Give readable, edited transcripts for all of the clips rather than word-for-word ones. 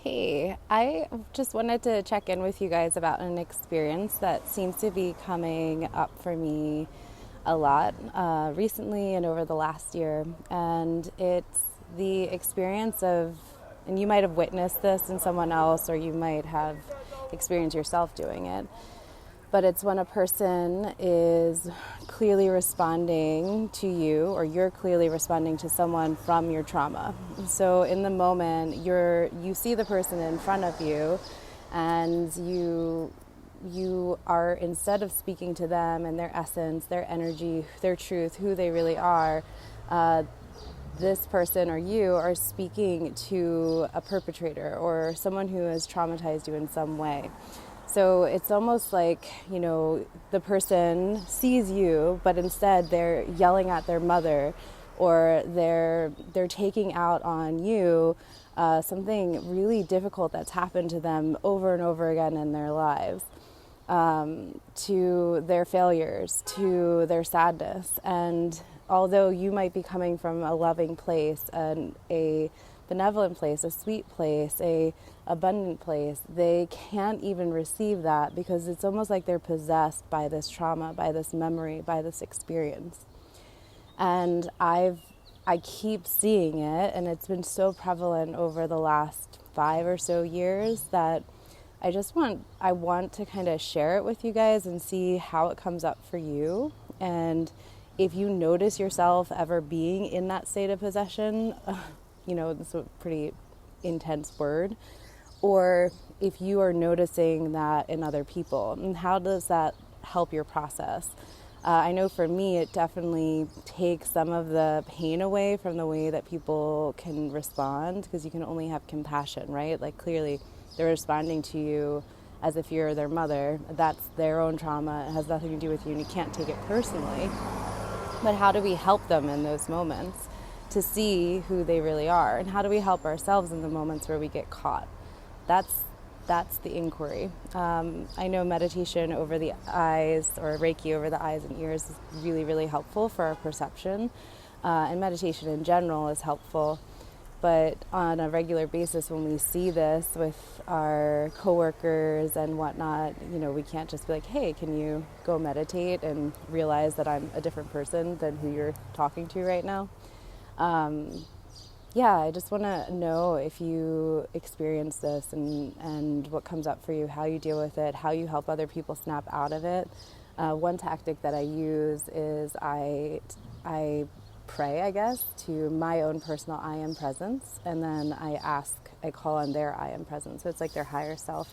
Hey, I just wanted to check in with you guys about an experience that seems to be coming up for me a lot recently and over the last year. And it's the experience of, and you might have witnessed this in someone else, or you might have experienced yourself doing it, but it's when a person is clearly responding to you, or you're clearly responding to someone from your trauma. So in the moment, you see the person in front of you, and you are, instead of speaking to them and their essence, their energy, their truth, who they really are, this person or you are speaking to a perpetrator or someone who has traumatized you in some way. So it's almost like, the person sees you, but instead they're yelling at their mother, or they're taking out on you something really difficult that's happened to them over and over again in their lives, to their failures, to their sadness. And although you might be coming from a loving place and a benevolent place, a sweet place, a abundant place, they can't even receive that because it's almost like they're possessed by this trauma, by this memory, by this experience. And I keep seeing it, and it's been so prevalent over the last 5 or so years that I want to kind of share it with you guys and see how it comes up for you. And if you notice yourself ever being in that state of possession, this is a pretty intense word, or if you are noticing that in other people, and how does that help your process? I know for me, it definitely takes some of the pain away from the way that people can respond, because you can only have compassion, right? Like, clearly they're responding to you as if you're their mother. That's their own trauma. It has nothing to do with you, and you can't take it personally. But how do we help them in those moments to see who they really are? And how do we help ourselves in the moments where we get caught? That's the inquiry. I know meditation over the eyes, or Reiki over the eyes and ears, is really, really helpful for our perception. And meditation in general is helpful. But on a regular basis, when we see this with our coworkers and whatnot, we can't just be like, hey, can you go meditate and realize that I'm a different person than who you're talking to right now? I just want to know if you experience this, and what comes up for you, how you deal with it, how you help other people snap out of it. One tactic that I use is I pray, I guess, to my own personal I am presence, and then I call on their I am presence. So it's like their higher self.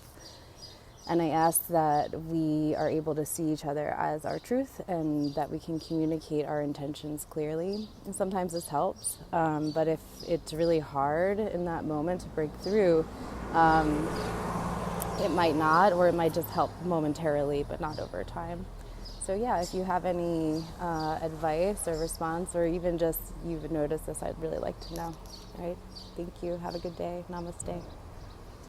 And I ask that we are able to see each other as our truth, and that we can communicate our intentions clearly. And sometimes this helps, but if it's really hard in that moment to break through, it might not, or it might just help momentarily, but not over time. So if you have any advice or response, or even just you've noticed this, I'd really like to know. All right, thank you. Have a good day. Namaste.